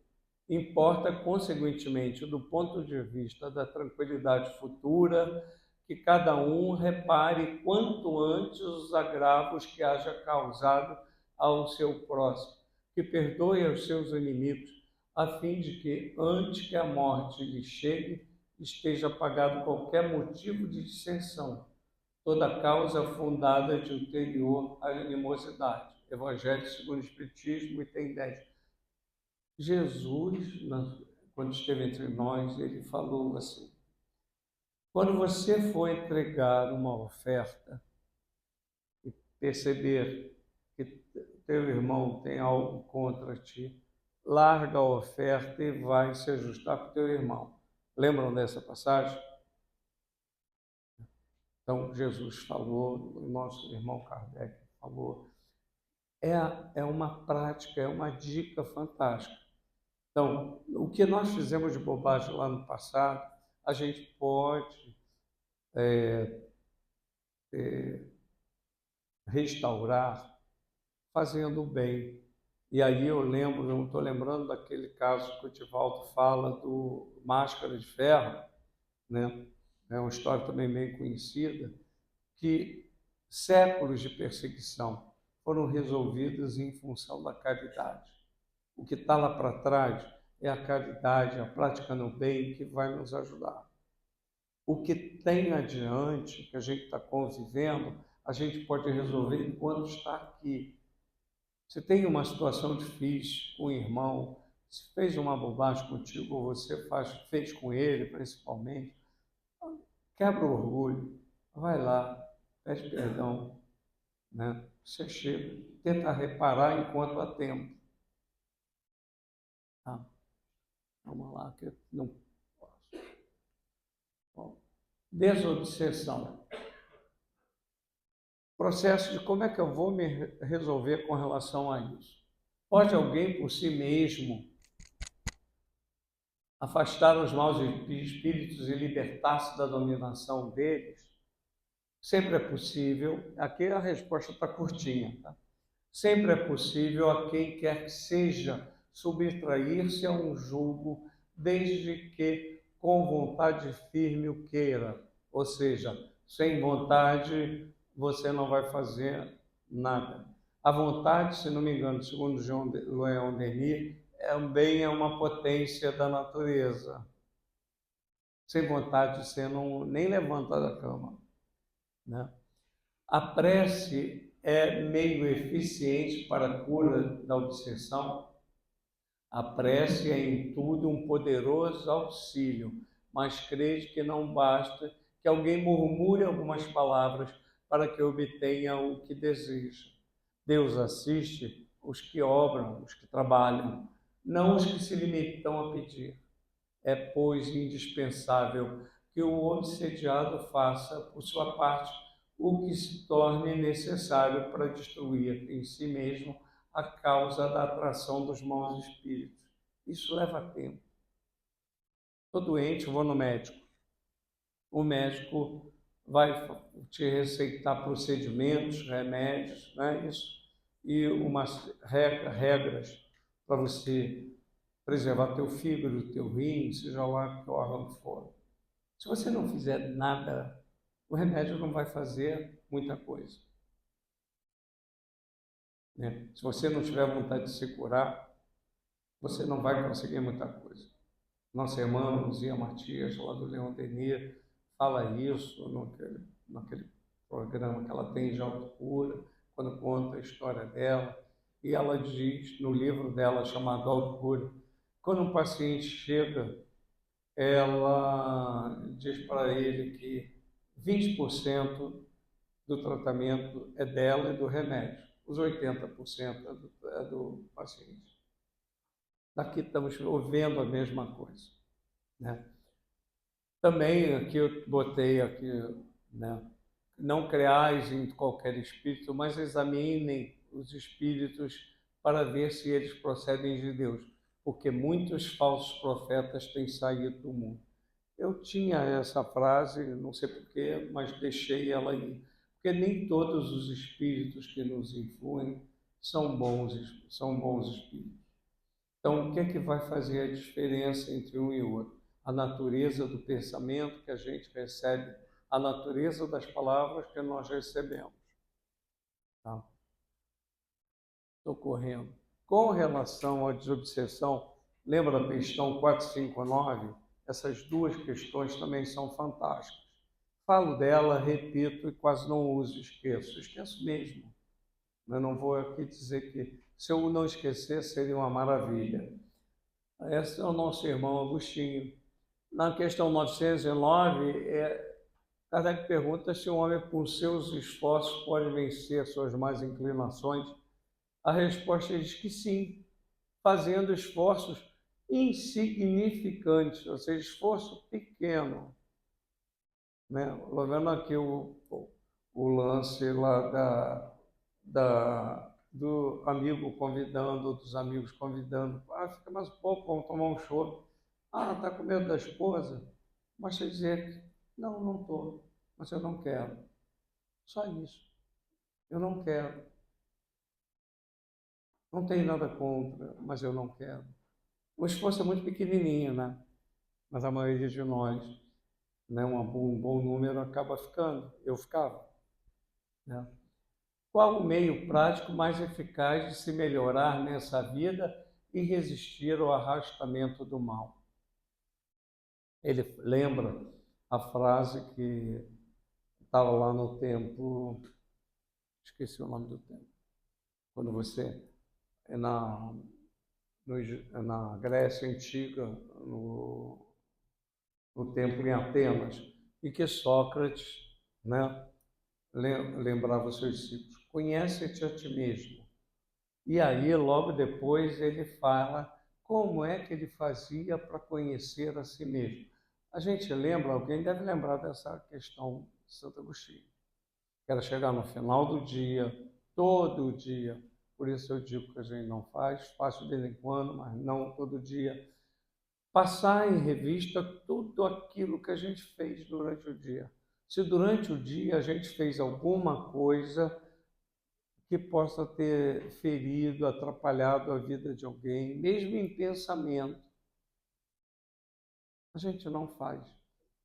importa, consequentemente, do ponto de vista da tranquilidade futura, que cada um repare quanto antes os agravos que haja causado ao seu próximo, que perdoe aos seus inimigos, a fim de que, antes que a morte lhe chegue, esteja apagado qualquer motivo de dissensão, toda causa fundada de ulterior animosidade. Evangelho segundo o Espiritismo, item 10. Jesus, quando esteve entre nós, ele falou assim: quando você for entregar uma oferta e perceber que teu irmão tem algo contra ti, larga a oferta e vai se ajustar com teu irmão. Lembram dessa passagem? Então, Jesus falou, o nosso irmão Kardec falou. É uma prática, é uma dica fantástica. Então, o que nós fizemos de bobagem lá no passado, a gente pode restaurar fazendo o bem. E aí eu estou lembrando daquele caso que o Divaldo fala do Máscara de Ferro, né? É uma história também bem conhecida, que séculos de perseguição foram resolvidos em função da caridade. O que está lá para trás é a caridade, a prática no bem que vai nos ajudar. O que tem adiante, que a gente está convivendo, a gente pode resolver enquanto está aqui. Se tem uma situação difícil com o irmão, se fez uma bobagem contigo, ou você fez com ele, principalmente, quebra o orgulho, vai lá, pede perdão, né? Você chega, tenta reparar enquanto há tempo. Tá? Vamos lá, que eu não posso. Desobsessão. Processo de como é que eu vou me resolver com relação a isso. Pode alguém por si mesmo afastar os maus espíritos e libertar-se da dominação deles? Sempre é possível. Aqui a resposta está curtinha, tá? Sempre é possível a quem quer que seja subtrair-se a um jugo, desde que com vontade firme o queira. Ou seja, sem vontade você não vai fazer nada. A vontade, se não me engano, segundo Leon Denis, também é uma potência da natureza. Sem vontade você não, nem levanta da cama, né? A prece é meio eficiente para a cura da obsessão. A prece é em tudo um poderoso auxílio, mas crede que não basta que alguém murmure algumas palavras para que obtenha o que deseja. Deus assiste os que obram, os que trabalham, não os que se limitam a pedir. É, pois, indispensável que o obsediado faça, por sua parte, o que se torne necessário para destruir em si mesmo a causa da atração dos maus espíritos. Isso leva tempo. Estou doente, eu vou no médico. O médico vai te receitar procedimentos, remédios, né? Isso, e umas regras para você preservar teu fígado, teu rim, seja lá que órgão que for. Se você não fizer nada, o remédio não vai fazer muita coisa, né? Se você não tiver vontade de se curar, você não vai conseguir muita coisa. Nossa irmã Luzia Matias, lá do Leon Denis, fala isso naquele programa que ela tem de autocura, quando conta a história dela. E ela diz, no livro dela chamado Autocura, quando um paciente chega, ela diz para ele que 20% do tratamento é dela e do remédio, os 80% é do paciente. Daqui estamos vendo a mesma coisa, né? Também aqui eu botei aqui, né? Não creais em qualquer espírito, mas examinem os espíritos para ver se eles procedem de Deus, porque muitos falsos profetas têm saído do mundo. Eu tinha essa frase, não sei porquê, mas deixei ela aí, porque nem todos os espíritos que nos influem são bons espíritos. Então, o que é que vai fazer a diferença entre um e outro? A natureza do pensamento que a gente recebe, a natureza das palavras que nós recebemos. Tá? Estou correndo. Com relação à desobsessão, lembra da questão 459? Essas duas questões também são fantásticas. Falo dela, repito e quase não uso, esqueço. Esqueço mesmo. Eu não vou aqui dizer que se eu não esquecer seria uma maravilha. Esse é o nosso irmão Agostinho. Na questão 909, Kardec pergunta se o homem, com seus esforços, pode vencer suas más inclinações. A resposta diz que sim, fazendo esforços insignificantes, ou seja, esforço pequeno. Né? Vendo aqui o lance lá do amigo convidando, dos amigos convidando. Fica mais um pouco, vamos tomar um chopp. Está com medo da esposa? Basta dizer que não estou, mas eu não quero. Só isso. Eu não quero. Não tenho nada contra, mas eu não quero. O esforço é muito pequenininho, né? Mas a maioria de nós, né, um bom número acaba ficando. Eu ficava, né? Qual o meio prático mais eficaz de se melhorar nessa vida e resistir ao arrastamento do mal? Ele lembra a frase que estava lá no templo, esqueci o nome do templo, quando você é na Grécia Antiga, no templo em Atenas, e que Sócrates, né, lembrava os seus discípulos, conhece-te a ti mesmo. E aí, logo depois, ele fala como é que ele fazia para conhecer a si mesmo. A gente lembra, alguém deve lembrar dessa questão de Santo Agostinho. Quero chegar no final do dia, todo dia. Por isso eu digo que a gente não faz, faço de vez em quando, mas não todo dia. Passar em revista tudo aquilo que a gente fez durante o dia. Se durante o dia a gente fez alguma coisa que possa ter ferido, atrapalhado a vida de alguém, mesmo em pensamento, a gente não faz.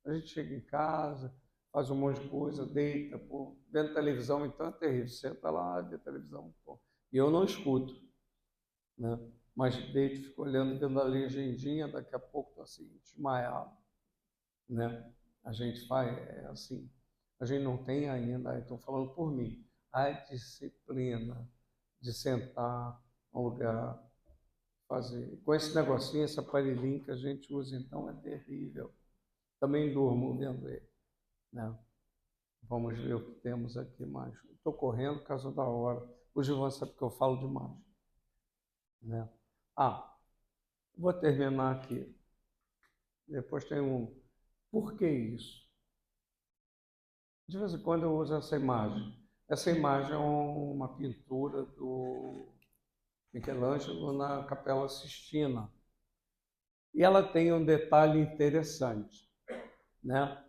A gente chega em casa, faz um monte de coisa, deita, pô, vendo televisão, então é terrível. Senta lá, vê televisão, pô. E eu não escuto, né? Mas deito, fico olhando, vendo a legendinha, daqui a pouco estou assim, desmaiado, né? A gente faz assim. A gente não tem ainda, estou falando por mim, a disciplina de sentar no lugar, fazer. Com esse negocinho, esse aparelhinho que a gente usa, então, é terrível. Também durmo vendo ele, né? Vamos ver o que temos aqui mais. Estou correndo por causa da hora. O Gilvan sabe que eu falo demais, né? Vou terminar aqui. Depois tem um. Por que isso? De vez em quando eu uso essa imagem. Essa imagem é uma pintura do Michelangelo na Capela Sistina. E ela tem um detalhe interessante, né?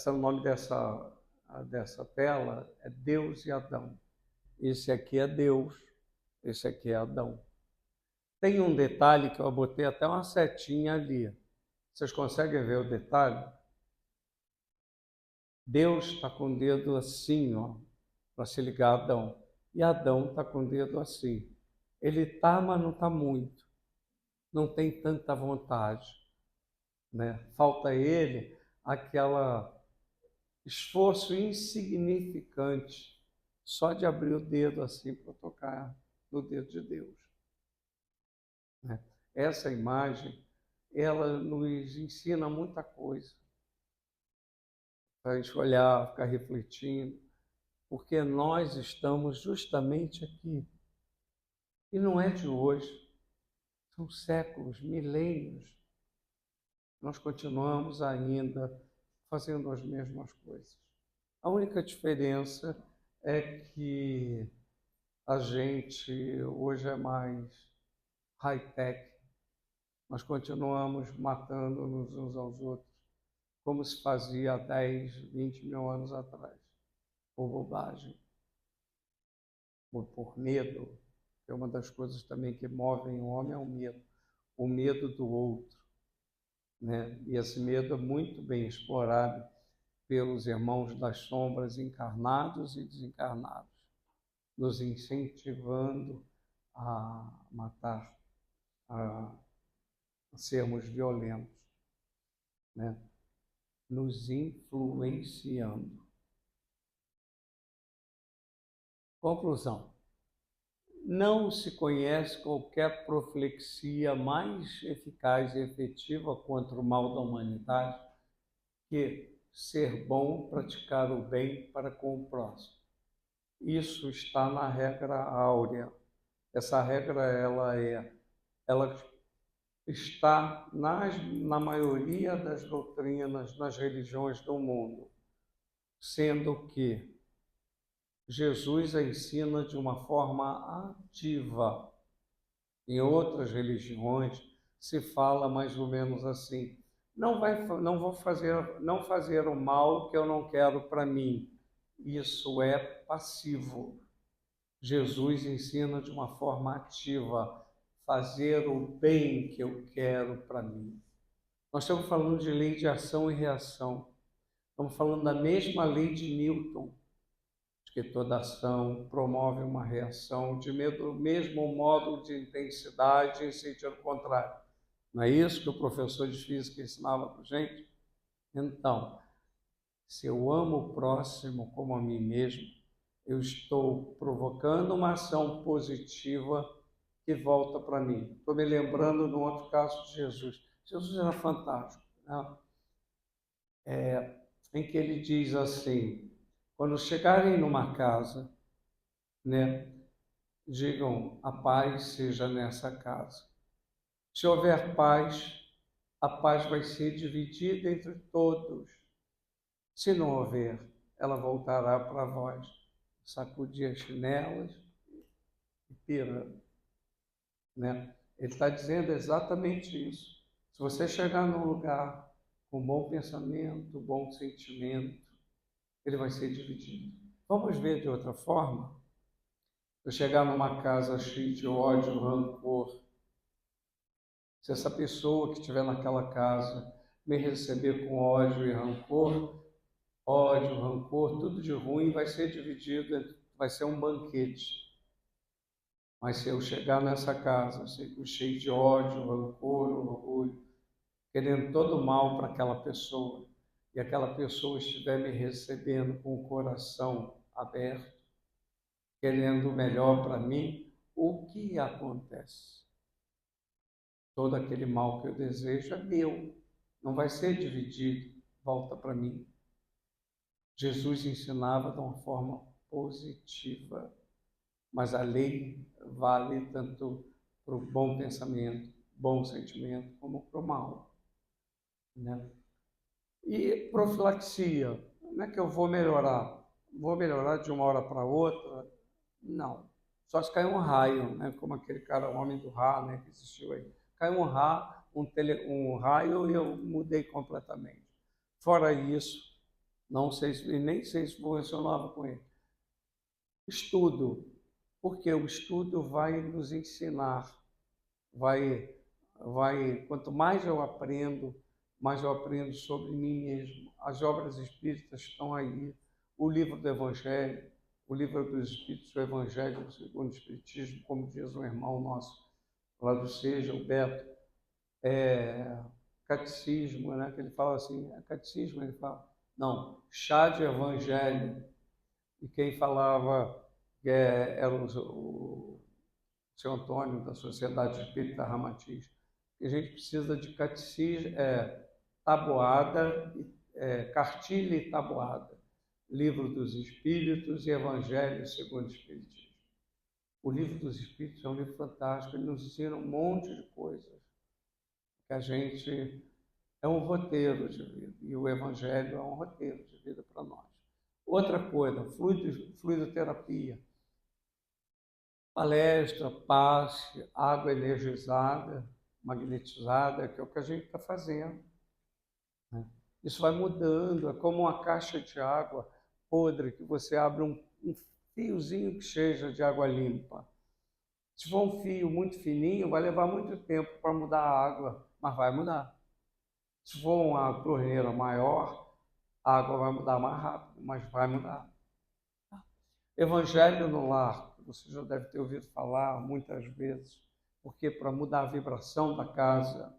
O nome dessa tela é Deus e Adão. Esse aqui é Deus, esse aqui é Adão. Tem um detalhe que eu botei até uma setinha ali. Vocês conseguem ver o detalhe? Deus está com o dedo assim, ó, para se ligar a Adão. E Adão está com o dedo assim. Ele está, mas não está muito. Não tem tanta vontade, né? Falta a ele aquela esforço insignificante só de abrir o dedo assim para tocar no dedo de Deus, né? Essa imagem, ela nos ensina muita coisa para a gente olhar, ficar refletindo, porque nós estamos justamente aqui. E não é de hoje, são séculos, milênios. Nós continuamos ainda fazendo as mesmas coisas. A única diferença é que a gente hoje é mais high-tech. Nós continuamos matando-nos uns aos outros, como se fazia há 10, 20 mil anos atrás, por bobagem, por medo, que é uma das coisas também que movem o homem, é o medo do outro, né? E esse medo é muito bem explorado pelos irmãos das sombras encarnados e desencarnados, nos incentivando a matar, a sermos violentos, né? Nos influenciando. Conclusão. Não se conhece qualquer profilexia mais eficaz e efetiva contra o mal da humanidade que ser bom, praticar o bem para com o próximo. Isso está na regra áurea. Essa regra ela está na maioria das doutrinas, nas religiões do mundo, sendo que Jesus a ensina de uma forma ativa. Em outras religiões se fala mais ou menos assim: não fazer o mal que eu não quero para mim. Isso é passivo. Jesus ensina de uma forma ativa: fazer o bem que eu quero para mim. Nós estamos falando de lei de ação e reação. Estamos falando da mesma lei de Newton, de que toda ação promove uma reação de mesmo modo de intensidade em sentido contrário. Não é isso que o professor de física ensinava para a gente? Então, se eu amo o próximo como a mim mesmo, eu estou provocando uma ação positiva que volta para mim. Estou me lembrando de um outro caso de Jesus. Jesus era fantástico, né? Em que ele diz assim: quando chegarem numa casa, né, digam: a paz seja nessa casa. Se houver paz, a paz vai ser dividida entre todos. Se não houver, ela voltará para vós. Sacudir as chinelas e pira, né? Ele está dizendo exatamente isso. Se você chegar num lugar com bom pensamento, bom sentimento, ele vai ser dividido. Vamos ver de outra forma? Eu chegar numa casa cheia de ódio, rancor, se essa pessoa que estiver naquela casa me receber com ódio, rancor, tudo de ruim vai ser dividido, vai ser um banquete. Mas se eu chegar nessa casa, cheio de ódio, rancor, orgulho, querendo todo mal para aquela pessoa, e aquela pessoa estiver me recebendo com o coração aberto, querendo o melhor para mim, o que acontece? Todo aquele mal que eu desejo é meu, não vai ser dividido, volta para mim. Jesus ensinava de uma forma positiva, mas a lei vale tanto para o bom pensamento, bom sentimento, como para o mal, né? E profilaxia, não é que eu vou melhorar? Vou melhorar de uma hora para outra? Não. Só se cair um raio, né? Como aquele cara, o homem do Ra, né? Que existiu aí. Caiu um raio e eu mudei completamente. Fora isso, não sei se, nem sei se funcionava com ele. Estudo, porque o estudo vai nos ensinar, quanto mais eu aprendo sobre mim mesmo. As obras espíritas estão aí, o livro do Evangelho, o livro dos Espíritos, o Evangelho segundo o Espiritismo, como diz um irmão nosso lá do Seja, o Beto, catecismo, né? Que ele fala assim, catecismo, ele fala, não, chá de Evangelho, e quem falava era o seu Antônio, da Sociedade Espírita Ramatiz. A gente precisa de catecismo, tabuada, cartilha e tabuada, Livro dos Espíritos e Evangelho segundo o Espiritismo. O Livro dos Espíritos é um livro fantástico, ele nos ensina um monte de coisas, que a gente é um roteiro de vida, e o Evangelho é um roteiro de vida para nós. Outra coisa, fluidoterapia, palestra, passe, água energizada, magnetizada, que é o que a gente está fazendo, né? Isso vai mudando, é como uma caixa de água podre, que você abre um fiozinho que seja de água limpa. Se for um fio muito fininho, vai levar muito tempo para mudar a água, mas vai mudar. Se for uma torneira maior, a água vai mudar mais rápido, mas vai mudar. Evangelho no lar, você já deve ter ouvido falar muitas vezes, porque para mudar a vibração da casa,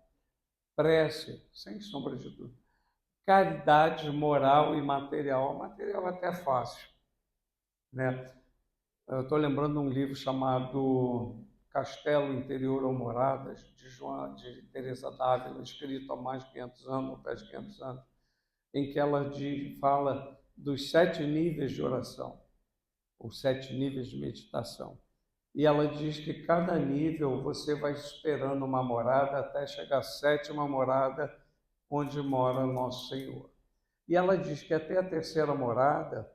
prece, sem sombra de dúvida. Caridade moral e material. Material até é fácil, né? Eu estou lembrando de um livro chamado Castelo Interior ou Moradas, de Teresa d'Ávila, escrito há mais de 500 anos, ou perto de 500 anos, em que ela fala dos 7 níveis de oração, os 7 níveis de meditação. E ela diz que cada nível você vai esperando uma morada até chegar à 7ª morada, onde mora Nosso Senhor. E ela diz que até a 3ª morada,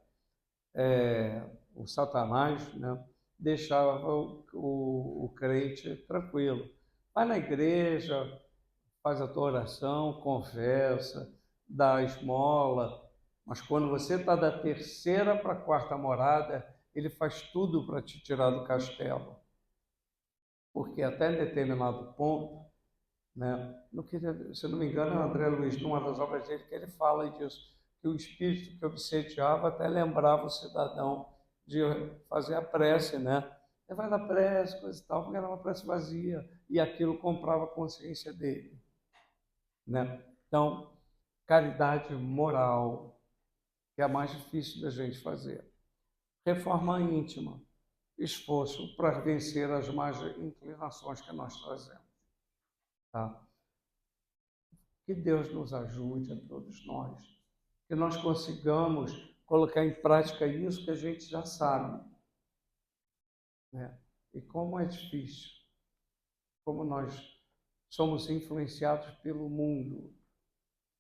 o Satanás, né, deixava o crente tranquilo. Vai na igreja, faz a tua oração, confessa, dá a esmola, mas quando você está da 3ª para a 4ª morada, ele faz tudo para te tirar do castelo. Porque até determinado ponto, né, se não me engano, é o André Luiz, numa das obras dele, que ele fala disso, que o espírito que obsediava até lembrava o cidadão de fazer a prece, né? Ele vai na prece, coisa e tal, porque era uma prece vazia, e aquilo comprava a consciência dele, né? Então, caridade moral, que é a mais difícil da gente fazer. Reforma íntima, esforço para vencer as más inclinações que nós trazemos. Tá? Que Deus nos ajude a todos nós, que nós consigamos colocar em prática isso que a gente já sabe, né? E como é difícil, como nós somos influenciados pelo mundo.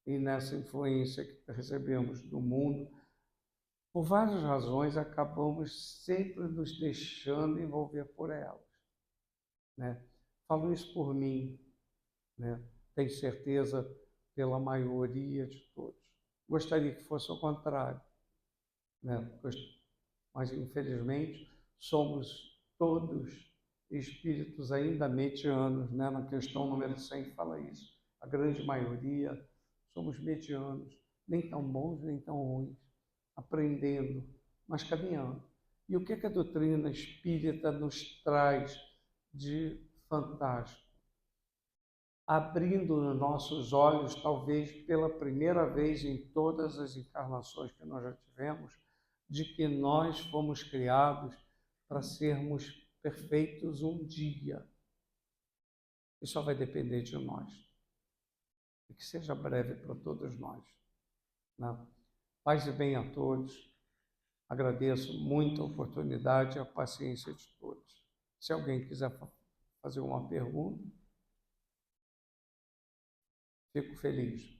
E nessa influência que recebemos do mundo, por várias razões, acabamos sempre nos deixando envolver por elas, né? Falo isso por mim, né? Tenho certeza pela maioria de todos. Gostaria que fosse o contrário, né? Mas, infelizmente, somos todos espíritos ainda medianos, né? Na questão número 100 fala isso. A grande maioria somos medianos, nem tão bons, nem tão ruins, aprendendo, mas caminhando. E o que a doutrina espírita nos traz de fantástico? Abrindo nossos olhos, talvez pela primeira vez em todas as encarnações que nós já tivemos, de que nós fomos criados para sermos perfeitos um dia. E só vai depender de nós. E que seja breve para todos nós, né? Paz e bem a todos. Agradeço muito a oportunidade e a paciência de todos. Se alguém quiser fazer uma pergunta, fico feliz.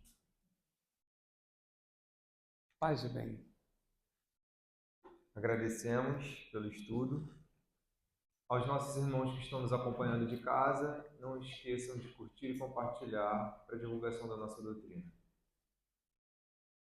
Paz e bem. Agradecemos pelo estudo. Aos nossos irmãos que estão nos acompanhando de casa, não esqueçam de curtir e compartilhar para a divulgação da nossa doutrina.